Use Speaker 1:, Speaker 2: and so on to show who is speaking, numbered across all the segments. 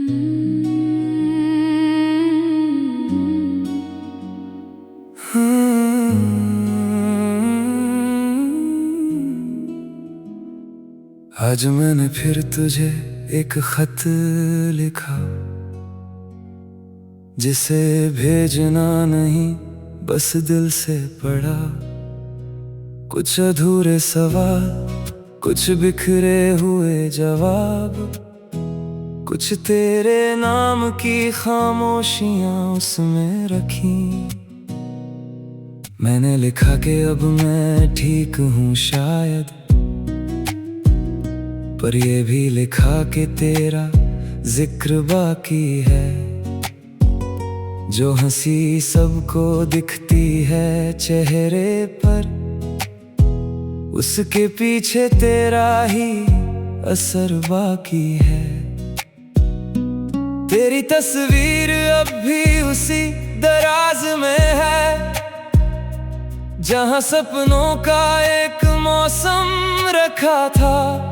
Speaker 1: आज मैंने फिर तुझे एक खत लिखा, जिसे भेजना नहीं बस दिल से पढ़ा। कुछ अधूरे सवाल, कुछ बिखरे हुए जवाब, कुछ तेरे नाम की खामोशियां उसमें रखी। मैंने लिखा कि अब मैं ठीक हूँ शायद, पर ये भी लिखा कि तेरा जिक्र बाकी है। जो हंसी सबको दिखती है चेहरे पर, उसके पीछे तेरा ही असर बाकी है। तेरी तस्वीर अब भी उसी दराज में है, जहां सपनों का एक मौसम रखा था।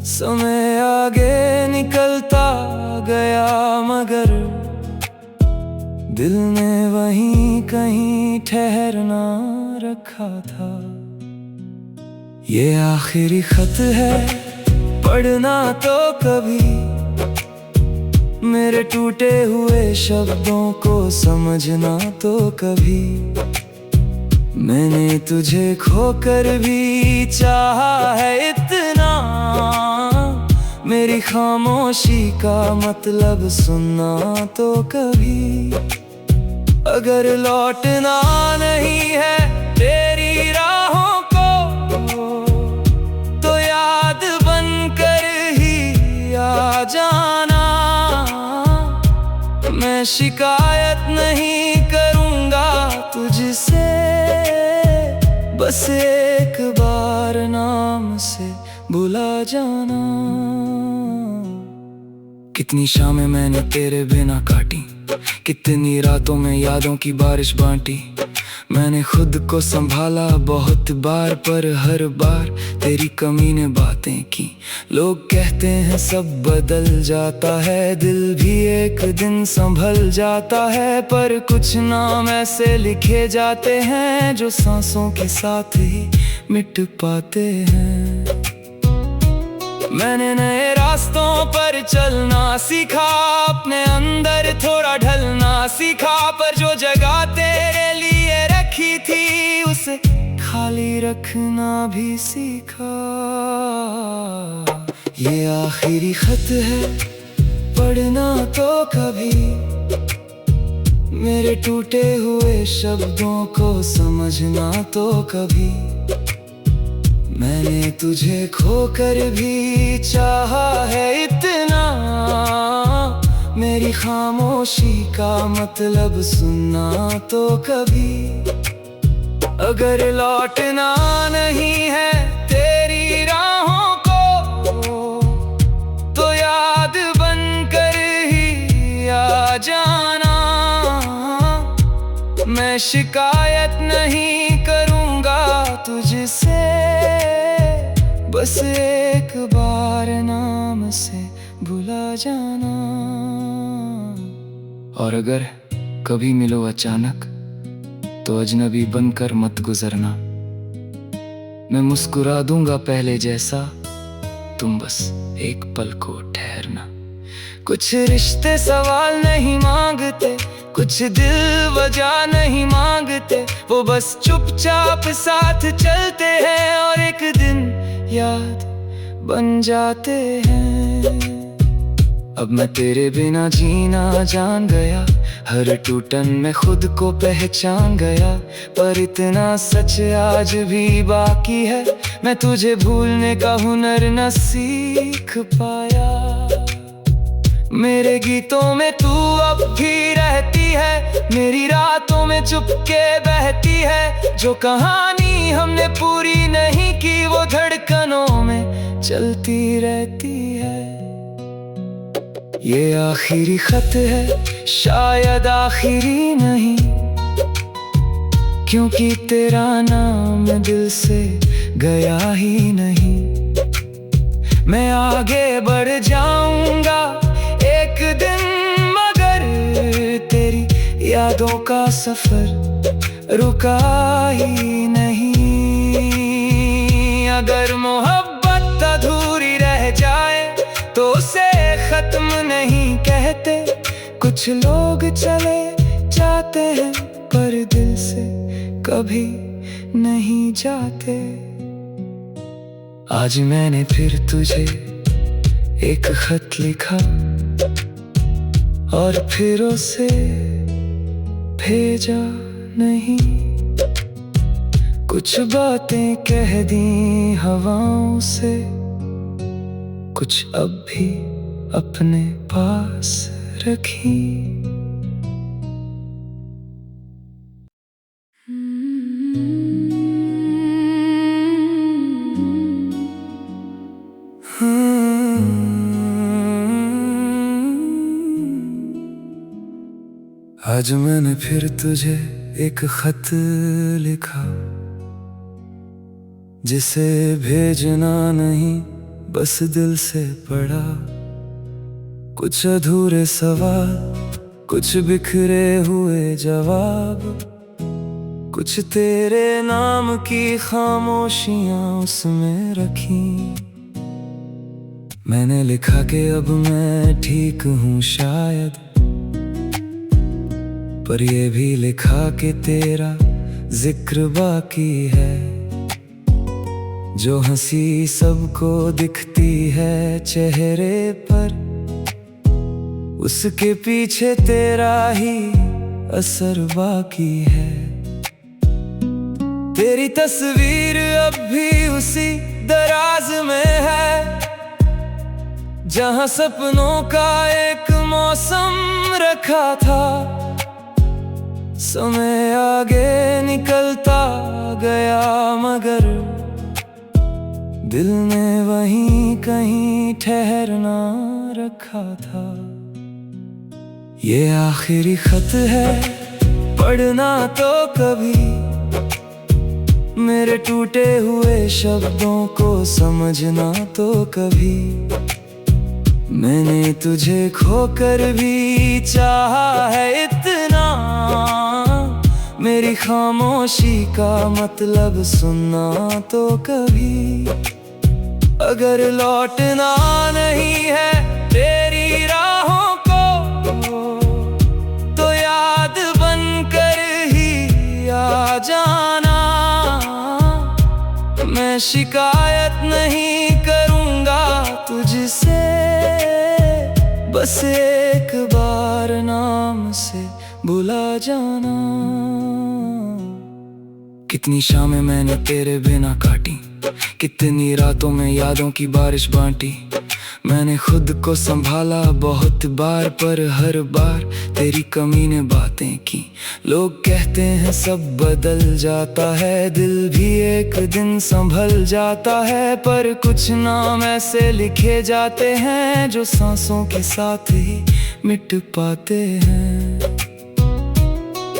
Speaker 1: समय आगे निकलता गया मगर दिल ने वहीं कहीं ठहरना रखा था। ये आखिरी खत है, पढ़ना तो कभी। मेरे टूटे हुए शब्दों को समझना तो कभी। मैंने तुझे खोकर भी चाहा है इतना, मेरी खामोशी का मतलब सुनना तो कभी। अगर लौटना नहीं है तेरी राहों को, तो याद बनकर ही आ जाना। मैं शिकायत नहीं करूँगा तुझसे, बस एक बार नाम से बुला जाना। कितनी शामें मैंने तेरे बिना काटी, कितनी रातों में यादों की बारिश बांटी। मैंने खुद को संभाला बहुत बार, पर हर बार तेरी कमी ने बातें की। लोग कहते हैं सब बदल जाता है, दिल भी एक दिन संभल जाता है। पर कुछ नाम ऐसे लिखे जाते हैं जो सांसों के साथ ही मिट पाते हैं। मैंने नए रास्तों पर चलना सीखा, अपने अंदर थोड़ा ढलना सीखा। पर जो जगह तेरे लिए रखी थी, उसे खाली रखना भी सीखा। ये आखिरी खत है, पढ़ना तो कभी। मेरे टूटे हुए शब्दों को समझना तो कभी। मैंने तुझे खोकर भी चाहा है इतना, मेरी खामोशी का मतलब सुनना तो कभी। अगर लौटना नहीं है तेरी राहों को, तो याद बनकर ही आ जाना। मैं शिकायत नहीं करूँगा तुझसे, बस एक बार नाम से बुला जाना। और अगर कभी मिलो अचानक, तो अजनबी बनकर मत गुजरना। मैं मुस्कुरा दूंगा पहले जैसा, तुम बस एक पल को ठहरना। कुछ रिश्ते सवाल नहीं मांगते, कुछ दिल वजह नहीं मांगते। वो बस चुपचाप साथ चलते हैं और एक दिन याद बन जाते हैं। अब मैं तेरे बिना जीना जान गया, हर टूटन में खुद को पहचान गया। पर इतना सच आज भी बाकी है, मैं तुझे भूलने का हुनर न सीख पाया। मेरे गीतों में तू अब भी रहती है, मेरी रातों में चुपके बहती है। जो कहानी हमने पूरी नहीं की, वो धड़कनों में चलती रहती है। ये आखिरी खत है, शायद आखिरी नहीं, क्योंकि तेरा नाम दिल से गया ही नहीं। मैं आगे बढ़ जाऊंगा सफर रुका ही नहीं। अगर मोहब्बत अधूरी रह जाए तो उसे खत्म नहीं कहते। कुछ लोग चले जाते हैं पर दिल से कभी नहीं जाते। आज मैंने फिर तुझे एक खत लिखा और फिर उसे भेजा नहीं। कुछ बातें कह दी हवाओं से, कुछ अब भी अपने पास रखी। आज मैंने फिर तुझे एक खत लिखा, जिसे भेजना नहीं बस दिल से पढ़ा। कुछ अधूरे सवाल, कुछ बिखरे हुए जवाब, कुछ तेरे नाम की खामोशियां उसमें रखी। मैंने लिखा कि अब मैं ठीक हूँ शायद, पर ये भी लिखा कि तेरा जिक्र बाकी है। जो हंसी सबको दिखती है चेहरे पर, उसके पीछे तेरा ही असर बाकी है। तेरी तस्वीर अब भी उसी दराज में है, जहां सपनों का एक मौसम रखा था। समय आगे निकलता गया मगर दिल ने वहीं कहीं ठहरना रखा था। ये आखिरी खत है, पढ़ना तो कभी। मेरे टूटे हुए शब्दों को समझना तो कभी। मैंने तुझे खोकर भी चाहा है इतना, मेरी खामोशी का मतलब सुनना तो कभी। अगर लौटना नहीं है तेरी राहों को, तो याद बनकर ही आ जाना। मैं शिकायत नहीं करूँगा तुझसे, बस एक बार नाम से बुला जाना। कितनी शामें मैंने तेरे बिना काटी, कितनी रातों में यादों की बारिश बांटी। मैंने खुद को संभाला बहुत बार, पर हर बार तेरी कमी ने बातें की। लोग कहते हैं सब बदल जाता है, दिल भी एक दिन संभल जाता है। पर कुछ नाम ऐसे लिखे जाते हैं जो सांसों के साथ ही मिट पाते हैं।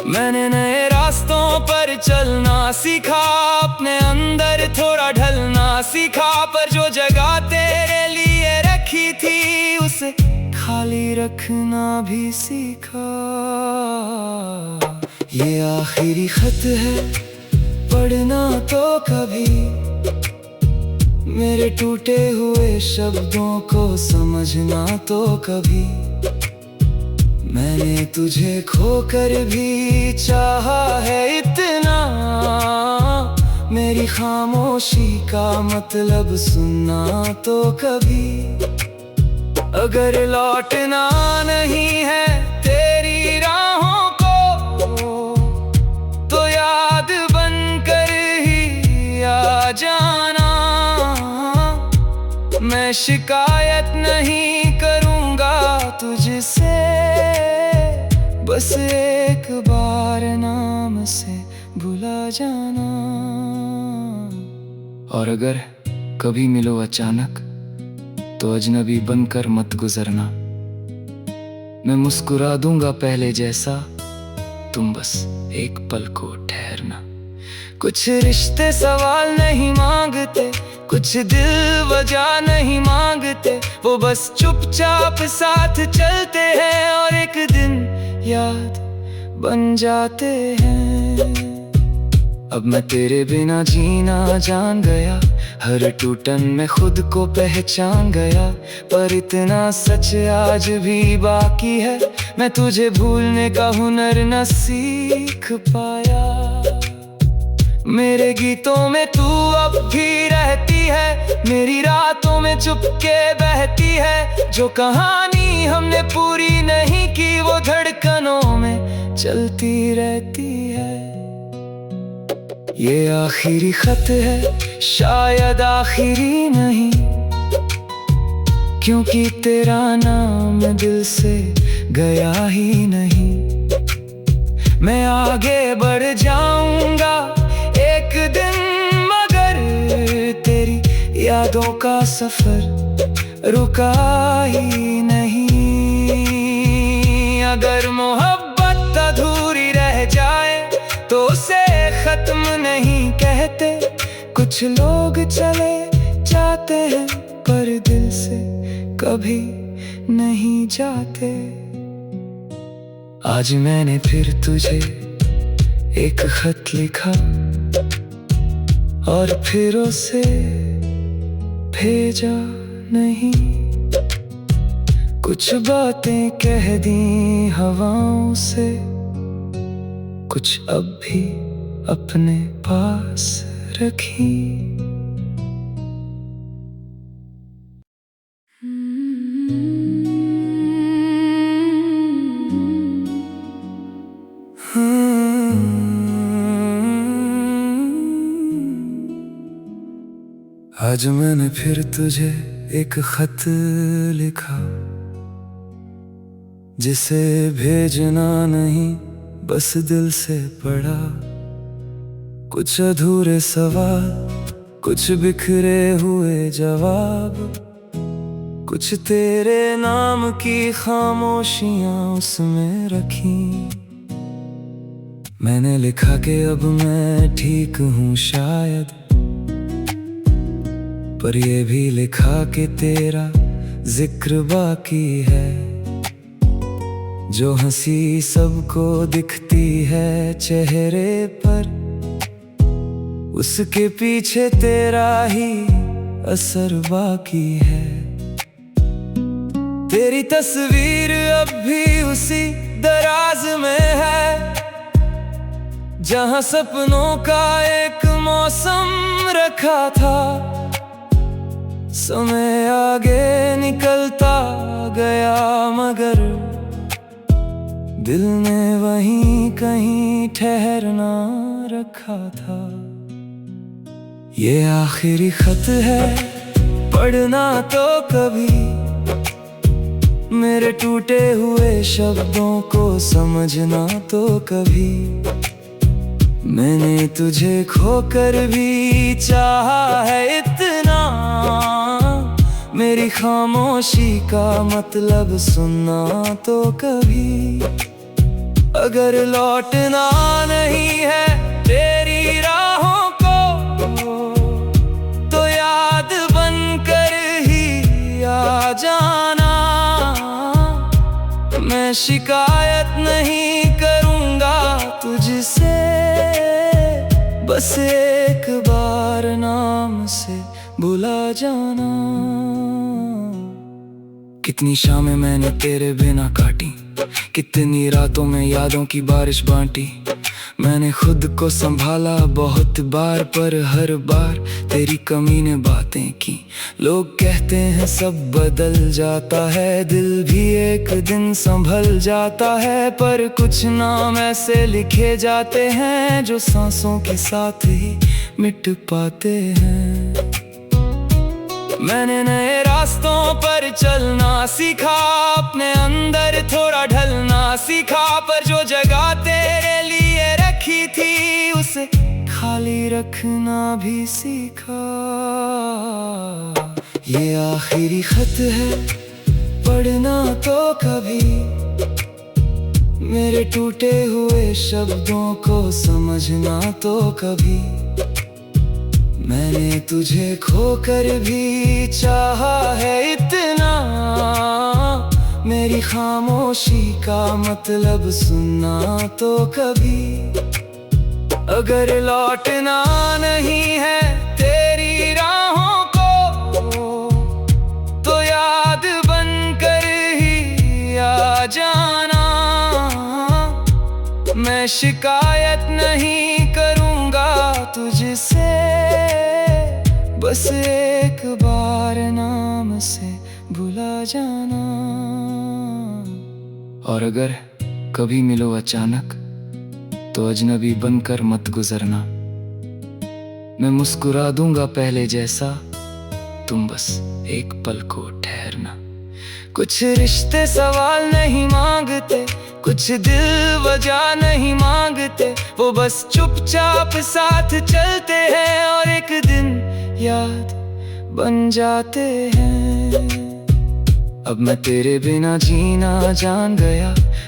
Speaker 1: मैंने नए रास्तों पर चलना सीखा, अपने अंदर थोड़ा ढलना सीखा। पर जो जगह तेरे लिए रखी थी उसे खाली रखना भी सीखा। ये आखिरी खत है, पढ़ना तो कभी। मेरे टूटे हुए शब्दों को समझना तो कभी। मैंने तुझे खोकर भी चाहा है इतना, मेरी खामोशी का मतलब सुनना तो कभी। अगर लौटना नहीं है तेरी राहों को, तो याद बनकर ही आ जाना। मैं शिकायत नहीं करूँगा तुझसे, बस एक बार नाम से भुला जाना। और अगर कभी मिलो अचानक तो अजनबी बनकर मत गुजरना। मैं मुस्कुरा दूंगा पहले जैसा, तुम बस एक पल को ठहरना। कुछ रिश्ते सवाल नहीं मांगते, कुछ दिल वजह नहीं मांगते। वो बस चुपचाप साथ चलते हैं और एक दिन याद बन जाते हैं। अब मैं तेरे बिना जीना जान गया, हर टूटन में खुद को पहचान गया। पर इतना सच आज भी बाकी है, मैं तुझे भूलने का हुनर न सीख पाया। मेरे गीतों में तू अब भी रहती है, मेरी रातों में चुपके बहती है। जो कहानी हमने पूरी नहीं की वो धड़कनों में चलती रहती है। ये आखिरी खत है, शायद आखिरी नहीं, क्योंकि तेरा नाम दिल से गया ही नहीं। मैं आगे बढ़ जाऊंगा एक दिन, मगर तेरी यादों का सफर रुका ही नहीं। अगर मोहब्बत अधूरी रह जाए तो उसे खत्म नहीं कहते। कुछ लोग चले जाते हैं पर दिल से कभी नहीं जाते। आज मैंने फिर तुझे एक खत लिखा और फिर उसे भेजा नहीं। कुछ बातें कह दी हवाओं से, कुछ अब भी अपने पास रखी। आज मैंने फिर तुझे एक खत लिखा, जिसे भेजना नहीं बस दिल से पढ़ा। कुछ अधूरे सवाल, कुछ बिखरे हुए जवाब, कुछ तेरे नाम की खामोशियां उसमें रखी। मैंने लिखा कि अब मैं ठीक हूँ शायद, पर ये भी लिखा कि तेरा जिक्र बाकी है। जो हंसी सबको दिखती है चेहरे पर, उसके पीछे तेरा ही असर बाकी है। तेरी तस्वीर अब भी उसी दराज में है, जहां सपनों का एक मौसम रखा था। समय आगे निकलता गया मगर दिल ने वहीं कहीं ठहरना रखा था। ये आखिरी खत है, पढ़ना तो कभी, मेरे टूटे हुए शब्दों को समझना तो कभी। मैंने तुझे खोकर भी चाहा है इतना, मेरी खामोशी का मतलब सुनना तो कभी। अगर लौटना नहीं है तेरी राहों को, तो याद बनकर ही आ जाना। मैं शिकायत नहीं करूँगा तुझसे, बस एक बार नाम से बुला जाना। कितनी शामें मैंने तेरे बिना काटी, कितनी रातों में यादों की बारिश बांटी। मैंने खुद को संभाला बहुत बार, पर हर बार तेरी कमी ने बातें की। लोग कहते हैं सब बदल जाता है, दिल भी एक दिन संभल जाता है। पर कुछ नाम ऐसे लिखे जाते हैं जो सांसों के साथ ही मिट पाते हैं। मैंने नए रास्तों पर चलना सीखा, अपने अंदर थोड़ा ढलना सीखा। पर जो जगह तेरे लिए रखी थी उसे खाली रखना भी सीखा। ये आखिरी खत है, पढ़ना तो कभी, मेरे टूटे हुए शब्दों को समझना तो कभी। मैंने तुझे खोकर भी चाहा है इतना, मेरी खामोशी का मतलब सुनना तो कभी। अगर लौटना नहीं है तेरी राहों को, तो याद बनकर ही आ जाना। मैं शिकायत नहीं करूँगा तुझसे, बस एक बार नाम से भुला जाना। और अगर कभी मिलो अचानक तो अजनबी बनकर मत गुजरना। मैं मुस्कुरा दूंगा पहले जैसा, तुम बस एक पल को ठहरना। कुछ रिश्ते सवाल नहीं मांगते, कुछ दिल वजह नहीं मांगते, वो बस चुपचाप साथ चलते हैं और एक दिन याद बन जाते हैं। अब मैं तेरे बिना जीना जान गया,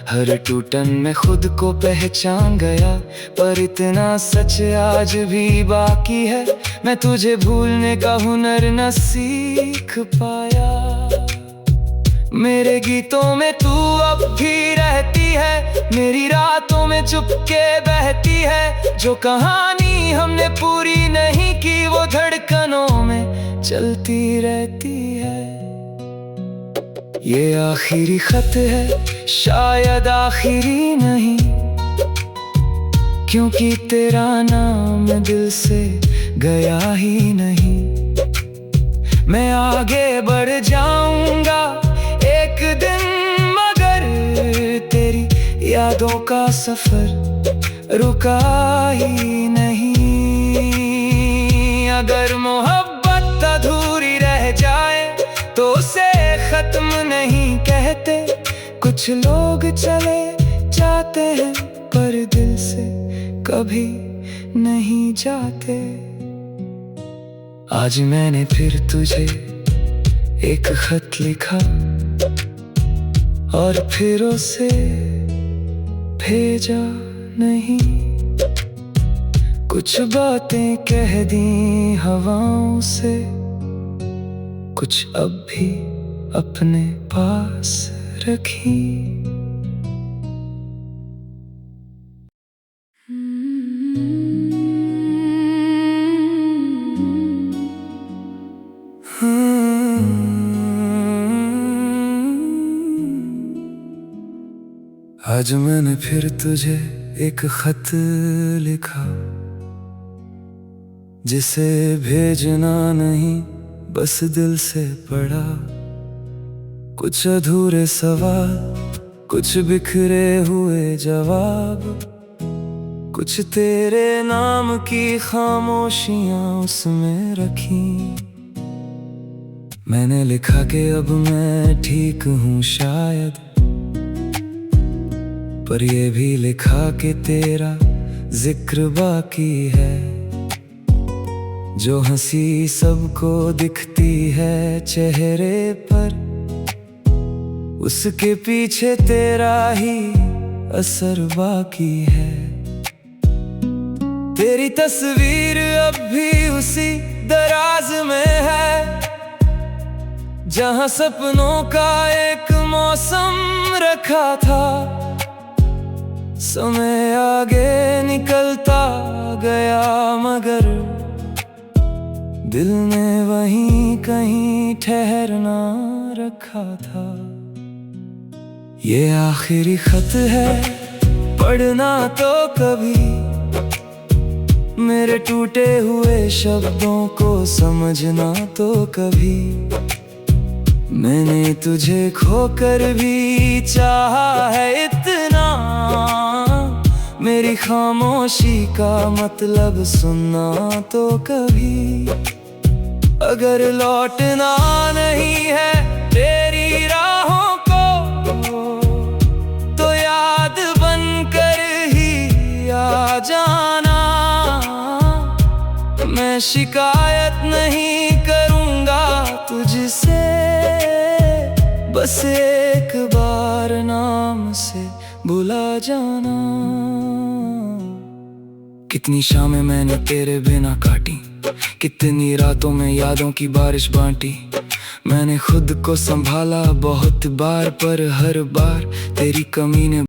Speaker 1: हर टूटन में खुद को पहचान गया। पर इतना सच आज भी बाकी है, मैं तुझे भूलने का हुनर न सीख पाया। मेरे गीतों में तू अब भी रहती है, मेरी रातों में चुपके बहती है। जो कहानी हमने पूरी नहीं की वो धड़कनों में चलती रहती है। ये आखिरी खत है, शायद आखिरी नहीं, क्योंकि तेरा नाम दिल से गया ही नहीं। मैं आगे बढ़ जाऊंगा एक दिन, मगर तेरी यादों का सफर रुका ही नहीं। अगर मोहब्बत अधूरी रह जाए तो उसे खत्म नहीं कहते। कुछ लोग चले जाते हैं पर दिल से कभी नहीं जाते। आज मैंने फिर तुझे एक खत लिखा और फिर उसे भेजा नहीं। कुछ बातें कह दी हवाओं से, कुछ अब भी अपने पास रखी। आज मैंने फिर तुझे एक खत लिखा, जिसे भेजना नहीं बस दिल से पढ़ा। कुछ अधूरे सवाल, कुछ बिखरे हुए जवाब, कुछ तेरे नाम की खामोशियां उसमें रखी। मैंने लिखा कि अब मैं ठीक हूँ शायद, पर ये भी लिखा कि तेरा जिक्र बाकी है। जो हंसी सबको दिखती है चेहरे पर, उसके पीछे तेरा ही असर बाकी है। तेरी तस्वीर अब भी उसी दराज में है, जहां सपनों का एक मौसम रखा था। समय आगे निकलता गया मगर दिल ने वहीं कहीं ठहरना रखा था। ये आखिरी खत है, पढ़ना तो कभी। मेरे टूटे हुए शब्दों को समझना तो कभी। मैंने तुझे खोकर भी चाहा है इतना, मेरी खामोशी का मतलब सुनना तो कभी। अगर लौटना नहीं है तेरी राहों को, तो याद बनकर ही आ जाना। मैं शिकायत नहीं करूँगा तुझसे, बस एक बार नाम से भुला जाना। कितनी शामें मैंने तेरे बिना काटी, कितनी रातों में यादों की बारिश बांटी। मैंने खुद को संभाला बहुत बार, पर हर बार तेरी कमी ने